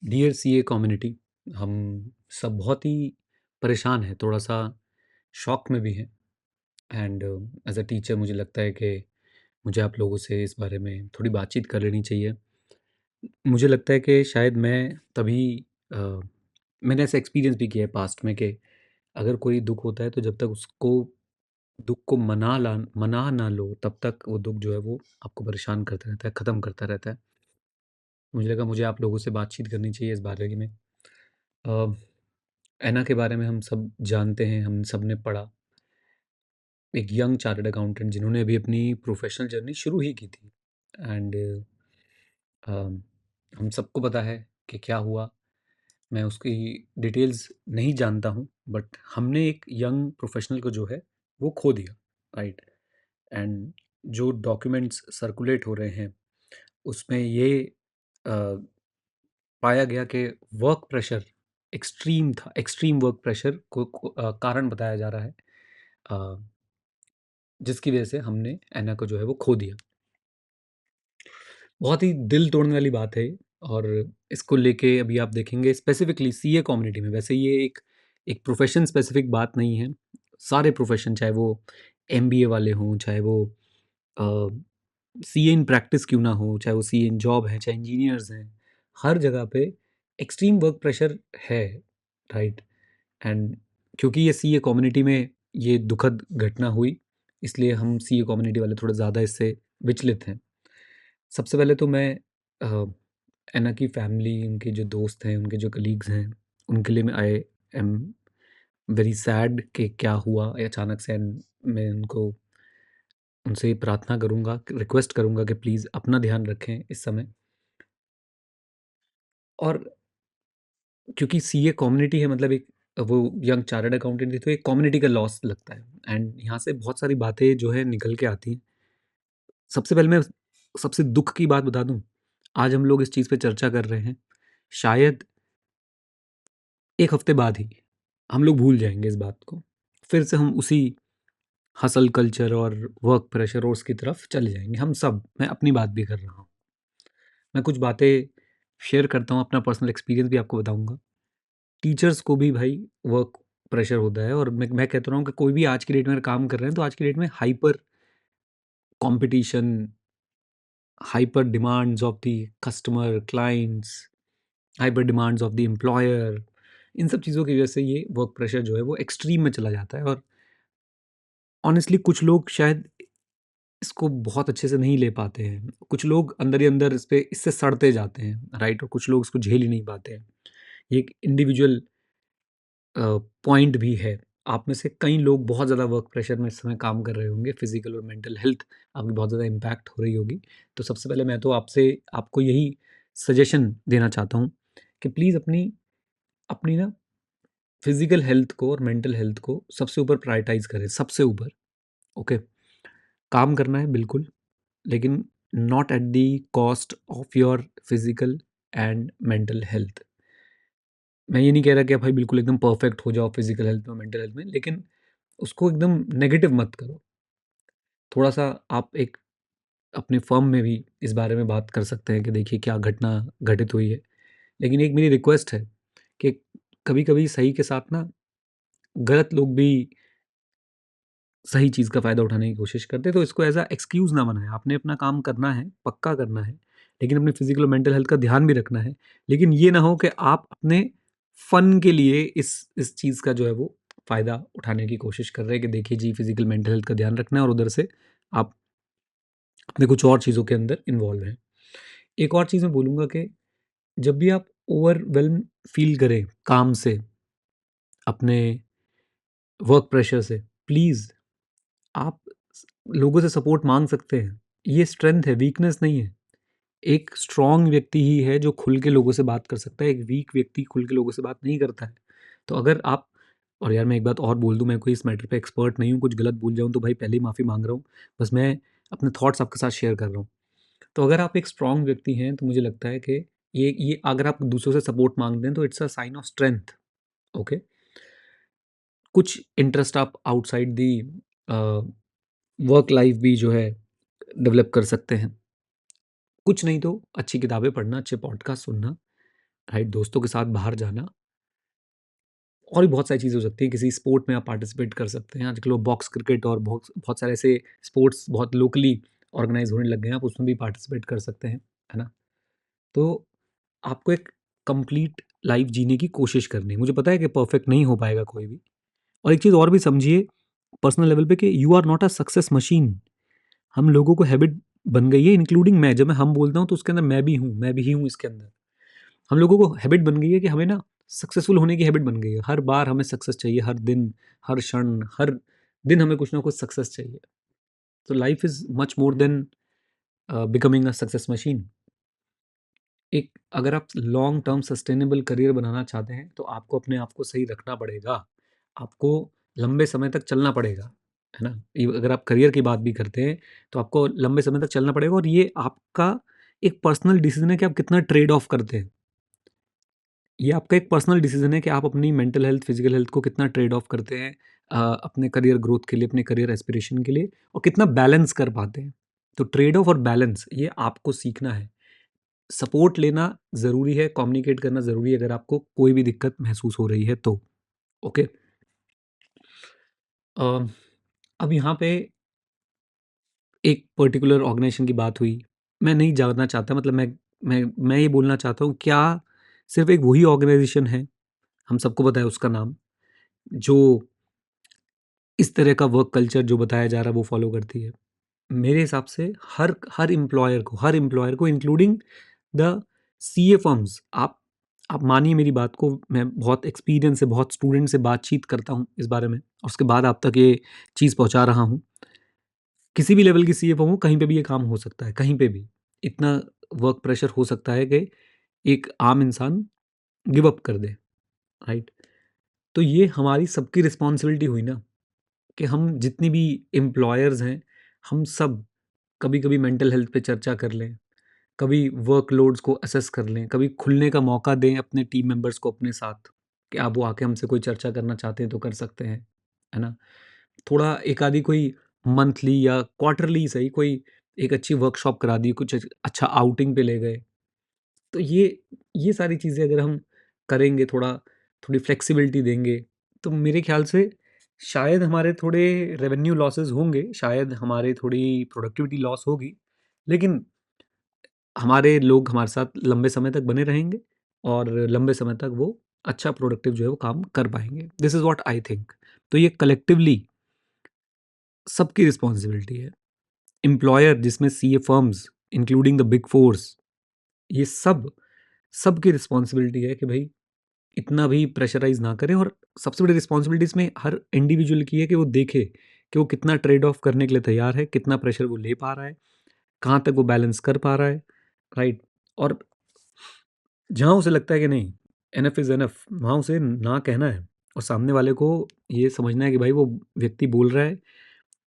Dear CA community, हम सब बहुत ही परेशान हैं, थोड़ा-सा शॉक में भी हैं। एंड एज़ अ टीचर मुझे लगता है कि मुझे आप लोगों से इस बारे में थोड़ी बातचीत कर लेनी चाहिए। मुझे लगता है कि शायद मैं तभी अ, मैंने ऐसा एक्सपीरियंस भी किया है पास्ट में कि अगर कोई दुःख होता है तो जब तक उसको दुःख को मना ना लो, तब तक वो दुःख जो है वो आपको परेशान करता रहता है, ख़त्म करता रहता है। मुझे लगा मुझे आप लोगों से बातचीत करनी चाहिए इस बारे में। अ, ऐना के बारे में हम सब जानते हैं, हम सब ने पढ़ा। एक यंग चार्टर्ड अकाउंटेंट जिन्होंने अभी अपनी प्रोफ़ेशनल जर्नी शुरू ही की थी। एंड हम सबको पता है कि क्या हुआ। मैं उसकी डिटेल्स नहीं जानता हूँ, बट हमने एक यंग प्रोफ़ेशनल को जो है वो खो दिया, राइट? एंड जो डॉक्यूमेंट्स सर्कुलेट हो रहे हैं, उसमें ये अ, पाया गया कि वर्क प्रेशर एक्सट्रीम था। एक्सट्रीम वर्क प्रेशर को कारण बताया जा रहा है, अ, जिसकी वजह से हमने ऐना को जो है वो खो दिया। बहुत ही दिल तोड़ने वाली बात है ये। और इसको लेके अभी आप देखेंगे स्पेसिफिकली सीए कम्युनिटी में, वैसे ये एक प्रोफेशन स्पेसिफिक बात नहीं है। सारे प्रोफेशन, चाहे वो एमबीए वाले हों, चाहे वो सीए इन प्रैक्टिस क्यों ना हो, चाहे वो सीए इन जॉब है, चाहे इंजीनियर्स हैं, हर जगह पे एक्सट्रीम वर्क प्रेशर है, राइट? एंड क्योंकि ये सीए कम्युनिटी में ये दुखद घटना हुई, इसलिए हम सीए कम्युनिटी वाले थोड़ा ज़्यादा इससे विचलित हैं। सबसे पहले तो मैं अ, एना की फैमिली, उनके जो दोस्त हैं, उनके जो कलीग्स हैं, उनके लिए मैं आई एम वेरी सैड कि क्या हुआ अचानक से। एंड मैं उनसे प्रार्थना करूँगा, रिक्वेस्ट करूँगा कि प्लीज़ अपना ध्यान रखें इस समय। और क्योंकि सीए कम्युनिटी है, मतलब एक वो यंग चार्टर्ड अकाउंटेंट थी, तो एक कम्युनिटी का लॉस लगता है। एंड यहाँ से बहुत सारी बातें जो है निकल के आती हैं। सबसे पहले मैं सबसे दुःख की बात बता दूँ, आज हम लोग इस चीज़ पे चर्चा कर रहे हैं, शायद 1 हफ्ते बाद ही हम लोग भूल जाएँगे इस बात को। फिर से हम उसी हसल कल्चर और वर्क प्रेशर और उसकी तरफ चले जाएँगे हम सब। मैं अपनी बात भी कर रहा हूँ। मैं कुछ बातें शेयर करता हूँ, अपना पर्सनल एक्सपीरियंस भी आपको बताऊँगा। टीचर्स को भी भाई वर्क प्रेशर होता है, और मैं कहता रहा हूँ कि कोई भी आज की डेट में अगर काम कर रहे हैं, तो आज की डेट में hyper competition, hyper demands of the customer, clients, hyper demands of the employer, इन सब चीज़ों की वजह से ये वर्क प्रेशर जो है वो एक्सट्रीम में चला जाता है। और ऑनेस्टली कुछ लोग शायद इसको बहुत अच्छे से नहीं ले पाते हैं। कुछ लोग अंदर ही अंदर इससे सड़ते जाते हैं, राइट? और कुछ लोग इसको झेल ही नहीं पाते हैं। ये एक इंडिविजुअल पॉइंट भी है। आप में से कई लोग बहुत ज़्यादा वर्क प्रेशर में इस समय काम कर रहे होंगे, फिज़िकल और मेंटल हेल्थ आपकी बहुत ज़्यादा इम्पैक्ट हो रही होगी। तो सबसे पहले मैं तो आपको यही सजेशन देना चाहता हूँ कि प्लीज़ अपनी अपनी ना फिज़िकल हेल्थ को और मेंटल हेल्थ को सबसे ऊपर प्रायोरिटाइज़ करें, सबसे ऊपर, ओके? काम करना है बिल्कुल, लेकिन not at the cost of your physical and mental health. मैं ये नहीं कह रहा कि आप भाई बिल्कुल एकदम परफेक्ट हो जाओ फिज़िकल हेल्थ में, मेंटल हेल्थ में, लेकिन उसको एकदम नेगेटिव मत करो। थोड़ा-सा आप एक अपने फर्म में भी इस बारे में बात कर सकते हैं कि देखिए क्या घटना घटित हुई है। लेकिन एक मेरी रिक्वेस्ट है कि कभी-कभी सही के साथ ना गलत लोग भी सही चीज़ का फ़ायदा उठाने की कोशिश करते हैं, तो इसको एज़ अ एक्सक्यूज़ ना बनाएँ। आपने अपना काम करना है, पक्का करना है, लेकिन अपनी फ़िज़िकल और मेंटल हेल्थ का ध्यान भी रखना है। लेकिन ये ना हो कि आप अपने फ़न के लिए इस चीज़ का जो है वो फ़ायदा उठाने की कोशिश कर रहे हैं कि देखिए जी, फ़िज़िकल मेंटल हेल्थ का ध्यान रखना है, और उधर से आप अपने कुछ और चीज़ों के अंदर इन्वॉल्व हैं। एक और चीज़ मैं बोलूँगा कि जब भी आप ओवरवेल्म फ़ील करें काम से, अपने वर्क प्रेशर से, प्लीज़ आप लोगों से सपोर्ट माँग सकते हैं। ये स्ट्रेंथ है, वीकनेस नहीं है। एक स्ट्रॉन्ग व्यक्ति ही है जो खुल के लोगों से बात कर सकता है, एक वीक व्यक्ति खुल के लोगों से बात नहीं करता है। तो अगर आप, और यार मैं एक बात और बोल दूँ, मैं कोई इस मैटर पे एक्सपर्ट नहीं हूँ, कुछ गलत बोल जाऊँ तो भाई पहले ही माफ़ी माँग रहा हूँ। बस मैं अपने थॉट्स आपके साथ शेयर कर रहा हूँ। तो अगर आप एक स्ट्रॉन्ग व्यक्ति हैं, तो मुझे लगता है कि ये अगर आप दूसरों से सपोर्ट माँगते हैं, तो it's a sign of strength, okay? कुछ इंटरेस्ट आप आउटसाइड दी वर्क लाइफ़ भी जो है डेवलप कर सकते हैं। कुछ नहीं तो अच्छी किताबें पढ़ना, अच्छे पॉडकास्ट सुनना, राइट? दोस्तों के साथ बाहर जाना और भी बहुत सारी चीज़ें हो सकती हैं, किसी स्पोर्ट में आप पार्टिसिपेट कर सकते हैं। आजकल वो बॉक्स क्रिकेट और बहुत बहुत सारे ऐसे स्पोर्ट्स बहुत लोकली ऑर्गेनाइज़ होने लग गए हैं, आप उसमें भी पार्टिसिपेट कर सकते हैं, है ना? तो आपको एक कंप्लीट लाइफ़ जीने की कोशिश करनी है। मुझे पता है कि परफेक्ट नहीं हो पाएगा कोई भी। और एक चीज़ और भी समझिए पर्सनल लेवल पे कि you are not a success machine. हम लोगों को हैबिट बन गई है इंक्लूडिंग मैं, जब मैं हम बोलता हूँ तो उसके अंदर मैं भी हूँ, मैं भी ही हूँ इसके अंदर। हम लोगों को हैबिट बन गई है कि हमें ना सक्सेसफुल होने की हैबिट बन गई है। हर बार हमें सक्सेस चाहिए, हर दिन, हर क्षण, हर दिन हमें कुछ ना कुछ सक्सेस चाहिए। तो life is much more than becoming a success machine. एक अगर आप लॉन्ग टर्म सस्टेनेबल करियर बनाना चाहते हैं, तो आपको अपने आप को सही रखना पड़ेगा। आपको लंबे समय तक चलना पड़ेगा, है ना? अगर आप करियर की बात भी करते हैं, तो आपको लंबे समय तक चलना पड़ेगा और ये आपका एक पर्सनल डिसीज़न है कि आप कितना ट्रेड ऑफ करते हैं। ये आपका एक पर्सनल डिसीजन है कि आप अपनी मेंटल हेल्थ, फिजिकल हेल्थ को कितना ट्रेड ऑफ करते हैं अपने करियर ग्रोथ के लिए, अपने करियर एस्पिरेशन के लिए और कितना बैलेंस कर पाते हैं। तो ट्रेड ऑफ और बैलेंस ये आपको सीखना है। सपोर्ट लेना ज़रूरी है, कम्युनिकेट करना ज़रूरी है अगर आपको कोई भी दिक्कत महसूस हो रही है तो। ओके। अ, अब यहाँ पे एक पर्टिकुलर ऑर्गेनाइजेशन की बात हुई। मैं नहीं जानना चाहता मतलब मैं ये बोलना चाहता हूँ क्या सिर्फ़ एक वही ऑर्गेनाइजेशन है, हम सबको पता है उसका नाम, जो इस तरह का वर्क कल्चर जो बताया जा रहा है वो फॉलो करती है। मेरे हिसाब से हर एम्प्लॉयर को इंक्लूडिंग द सीए फर्म्स आप मानिए मेरी बात को मैं बहुत एक्सपीरियंस से बहुत स्टूडेंट से बातचीत करता हूँ इस बारे में और उसके बाद आप तक ये चीज़ पहुँचा रहा हूँ। किसी भी लेवल की सीए फर्म हो कहीं पे भी ये काम हो सकता है, कहीं पे भी। इतना वर्क प्रेशर हो सकता है कि एक आम इंसान गिव अप कर दे, राइट? तो ये हमारी सबकी रिस्पॉन्सिबिलिटी हुई ना कि हम जितनी भी एम्प्लॉयर्स हैं, हम सब कभी-कभी मेंटल हेल्थ पे चर्चा कर लें, कभी वर्कलोड्स को असेस कर लें, कभी खुलने का मौका दें अपने टीम मेंबर्स को अपने साथ, कि आप वो आके हमसे कोई चर्चा करना चाहते हैं तो कर सकते हैं, है ना? थोड़ा एक आधी कोई मंथली या क्वार्टरली सही कोई एक अच्छी वर्कशॉप करा दी, कुछ अच्छा आउटिंग पे ले गए। तो ये सारी चीज़ें अगर हम करेंगे थोड़ी फ्लेक्सिबिलिटी देंगे, तो मेरे ख़्याल से शायद हमारे थोड़े रेवेन्यू लॉसेस होंगे, शायद हमारे थोड़ी प्रोडक्टिविटी लॉस होगी, लेकिन हमारे लोग हमारे साथ लंबे समय तक बने रहेंगे और लंबे समय तक वो अच्छा प्रोडक्टिव जो है वो काम कर पाएँगे। This is what I think. तो ये कलेक्टिवली सबकी रिस्पॉन्सिबिलिटी है। एम्प्लॉयर जिसमें CA firms including the big force ये सबकी रिस्पॉन्सिबिलिटी है कि भई इतना भी प्रेशराइज़ ना करें और सबसे बड़ी रिस्पॉन्सिबिलिटी इसमें हर इंडिविजुअल की है कि वो देखे कि वो कितना ट्रेड ऑफ करने के लिए तैयार है, कितना प्रेशर वो ले पा रहा है, कहाँ तक वो बैलेंस कर पा रहा है, राइट? और जहाँ उसे लगता है कि नहीं, इनफ इज़ इनफ, वहाँ उसे ना कहना है और सामने वाले को ये समझना है कि भाई वो व्यक्ति बोल रहा है,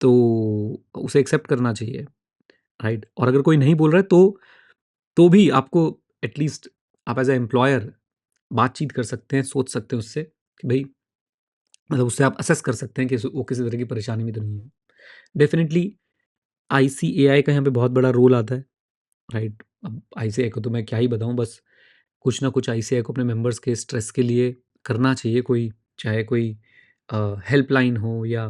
तो उसे एक्सेप्ट करना चाहिए, राइट? और अगर कोई नहीं बोल रहा है तो भी आपको एटलीस्ट आप एज़ अ एम्प्लॉयर बातचीत कर सकते हैं, सोच सकते हैं उससे कि भई मतलब उससे आप असेस कर सकते हैं कि वो किसी तरह की परेशानी में तो नहीं है। डेफ़िनिटली आईसीएआई का यहाँ पे बहुत बड़ा रोल आता है, राइट? अब आईसीएआई को तो मैं क्या ही बताऊँ, बस कुछ ना कुछ आईसीएआई को अपने मेंबर्स के स्ट्रेस के लिए करना चाहिए कोई, चाहे कोई हेल्पलाइन हो या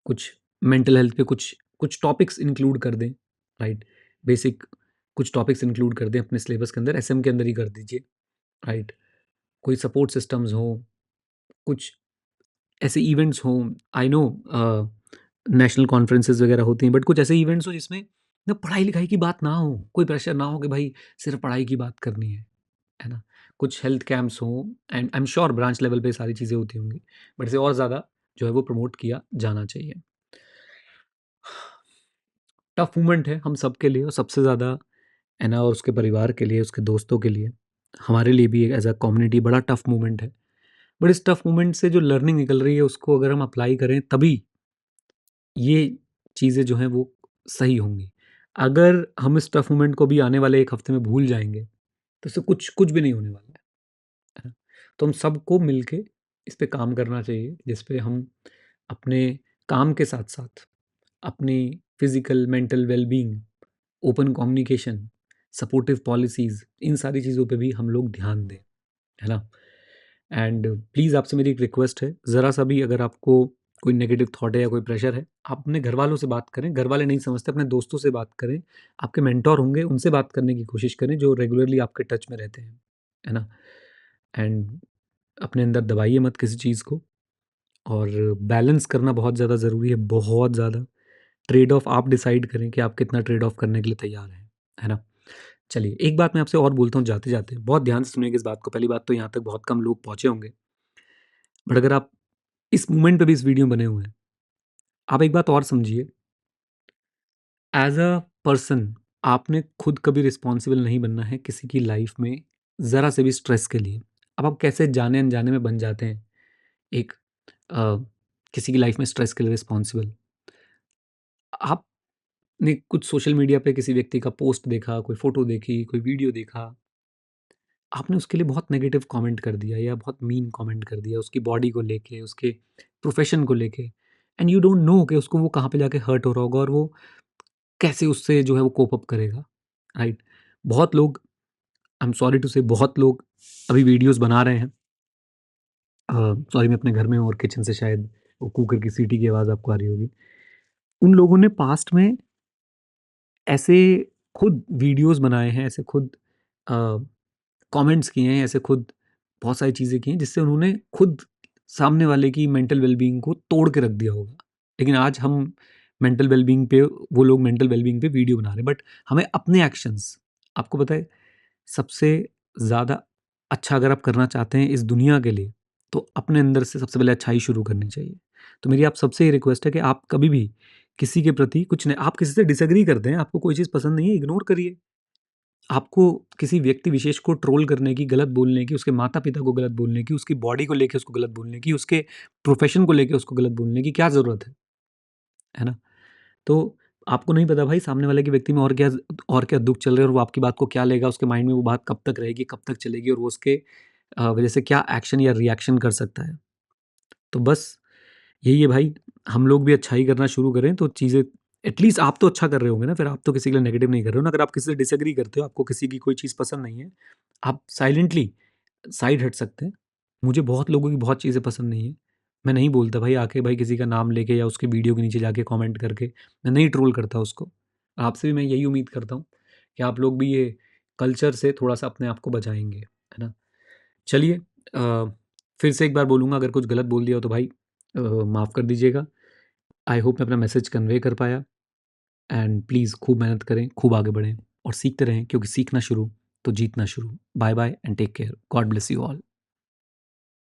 कुछ मेंटल हेल्थ पे कुछ कुछ टॉपिक्स इंक्लूड कर दें, राइट? बेसिक कुछ टॉपिक्स इंक्लूड कर दें अपने सिलेबस के अंदर, एसएम के अंदर ही कर दीजिए, राइट? कोई सपोर्ट सिस्टम्स हों, कुछ ऐसे इवेंट्स हों, आई नो नेशनल कॉन्फ्रेंसेस वगैरह होती हैं, बट कुछ ऐसे इवेंट्स हों जिसमें ना पढ़ाई-लिखाई की बात ना हो, कोई प्रेशर ना हो कि भाई सिर्फ़ पढ़ाई की बात करनी है ना? कुछ हेल्थ कैंप्स हों and I am sure branch level पे सारी चीज़ें होती होंगी, बट इसे और ज़्यादा जो है वो प्रमोट किया जाना चाहिए। टफ मोमेंट है हम सबके लिए और सबसे ज़्यादा है ना और उसके परिवार के लिए, उसके दोस्तों के लिए, हमारे लिए भी एज़ अ कम्युनिटी बड़ा टफ मोमेंट है। बट इस टफ मोमेंट से जो लर्निंग निकल रही है उसको अगर हम अप्लाई करें तभी ये चीज़ें जो हैं वो सही होंगी। अगर हम इस टफ मोमेंट को भी आने वाले 1 हफ्ते में भूल जाएँगे, तो इससे कुछ कुछ भी नहीं होने वाला है ना? तो हम सबको मिलके इस पे काम करना चाहिए, जिस पे हम अपने काम के साथ-साथ अपनी physical, mental well being, open communication, supportive policies इन सारी चीज़ों पे भी हम लोग ध्यान दें। है ना? एंड प्लीज़ आपसे मेरी एक रिक्वेस्ट है, ज़रा-सा भी अगर आपको कोई नेगेटिव थॉट है या कोई प्रेशर है, आप अपने घरवालों से बात करें, घरवाले नहीं समझते अपने दोस्तों से बात करें, आपके मेंटर होंगे उनसे बात करने की कोशिश करें जो रेगुलरली आपके टच में रहते हैं, है ना? एंड अपने अंदर दबाइए मत किसी चीज़ को और बैलेंस करना बहुत ज़्यादा ज़रूरी है, बहुत ज़्यादा। ट्रेड ऑफ आप डिसाइड करें कि आप कितना ट्रेड ऑफ करने के लिए तैयार हैं, है ना? चलिए, एक बात मैं आपसे और बोलता हूँ जाते-जाते, बहुत ध्यान से सुनिएगा इस बात को, पहली बात तो यहाँ तक बहुत कम लोग पहुँचे होंगे, बट अगर आप इस मोमेंट पे भी इस वीडियो में बने हुए हैं, आप एक बात और समझिए, एज़ अ पर्सन आपने खुद कभी रिस्पॉन्सिबल नहीं बनना है किसी की लाइफ़ में ज़रा से भी स्ट्रेस के लिए। अब आप कैसे जाने-अनजाने में बन जाते हैं एक अ, किसी की लाइफ़ में स्ट्रेस के लिए रिस्पॉन्सिबल। आपने कुछ सोशल मीडिया पे किसी व्यक्ति का पोस्ट देखा, कोई फ़ोटो देखी, कोई वीडियो देखा, आपने उसके लिए बहुत नेगेटिव कमेंट कर दिया या बहुत मीन कमेंट कर दिया उसकी बॉडी को लेके, उसके प्रोफ़ेशन को लेके एंड यू डोंट नो कि उसको वो कहाँ पे जाके हर्ट हो रहा होगा और वो कैसे उससे जो है वो कोप अप करेगा, राइट? बहुत लोग, आई एम सॉरी टू से, बहुत लोग अभी वीडियोज़ बना रहे हैं। सॉरी, मैं अपने घर में हूँ और किचन से शायद वो कुकर की सीटी की आवाज़ आपको आ रही होगी। उन लोगों ने पास्ट में ऐसे खुद वीडियोज़ बनाए हैं, ऐसे खुद अ, कमेंट्स किए हैं, ऐसे खुद बहुत सारी चीज़ें की हैं जिससे उन्होंने खुद सामने वाले की मेंटल वेल-बीइंग को तोड़ के रख दिया होगा। लेकिन आज हम मेंटल वेल-बीइंग पे, वो लोग मेंटल वेल-बीइंग पे वीडियो बना रहे हैं, बट हमें अपने एक्शंस, आपको पता है सबसे ज़्यादा अच्छा अगर आप करना चाहते हैं इस दुनिया के लिए, तो अपने अंदर से सबसे पहले अच्छाई शुरू करनी चाहिए। तो मेरी आप सबसे ये रिक्वेस्ट है कि आप कभी भी किसी के प्रति कुछ नहीं, आप किसी से डिसएग्री करते हैं, आपको कोई चीज़ पसंद नहीं है, इग्नोर करिए। आपको किसी व्यक्ति विशेष को ट्रोल करने की, गलत बोलने की, उसके माता-पिता को गलत बोलने की, उसकी बॉडी को लेके उसको गलत बोलने की, उसके प्रोफ़ेशन को लेके उसको गलत बोलने की क्या ज़रूरत है ना? तो आपको नहीं पता भाई सामने वाले के व्यक्ति में और क्या दुःख चल रहा है और वो आपकी बात को क्या लेगा, उसके माइंड में वो बात कब तक रहेगी, कब तक चलेगी और वो उसके वजह से क्या एक्शन या रिएक्शन कर सकता है। तो बस यही है भाई, हम लोग भी अच्छाई करना शुरू करें तो चीज़ें, एटलीस्ट आप तो अच्छा कर रहे होंगे ना, फिर आप तो किसी के लिए नेगेटिव नहीं कर रहे हो ना। अगर आप किसी से डिसएग्री करते हो, आपको किसी की कोई चीज़ पसंद नहीं है, आप साइलेंटली साइड हट सकते हैं। मुझे बहुत लोगों की बहुत चीज़ें पसंद नहीं है। मैं नहीं बोलता भाई आके भाई किसी का नाम लेके या उसके वीडियो के नीचे जाके कमेंट करके, मैं नहीं ट्रोल करता उसको। आपसे भी मैं यही उम्मीद करता हूँ कि आप लोग भी ये कल्चर से थोड़ा-सा अपने आप को बचाएँगे, है ना? चलिए, फिर से एक बार बोलूँगा, अगर कुछ गलत बोल दिया हो तो भाई माफ़ कर दीजिएगा। आई होप मैं अपना मैसेज कन्वे कर पाया एंड प्लीज़ खूब मेहनत करें, खूब आगे बढ़ें और सीखते रहें क्योंकि सीखना शुरू तो जीतना शुरू। Bye bye and take care. God bless you all.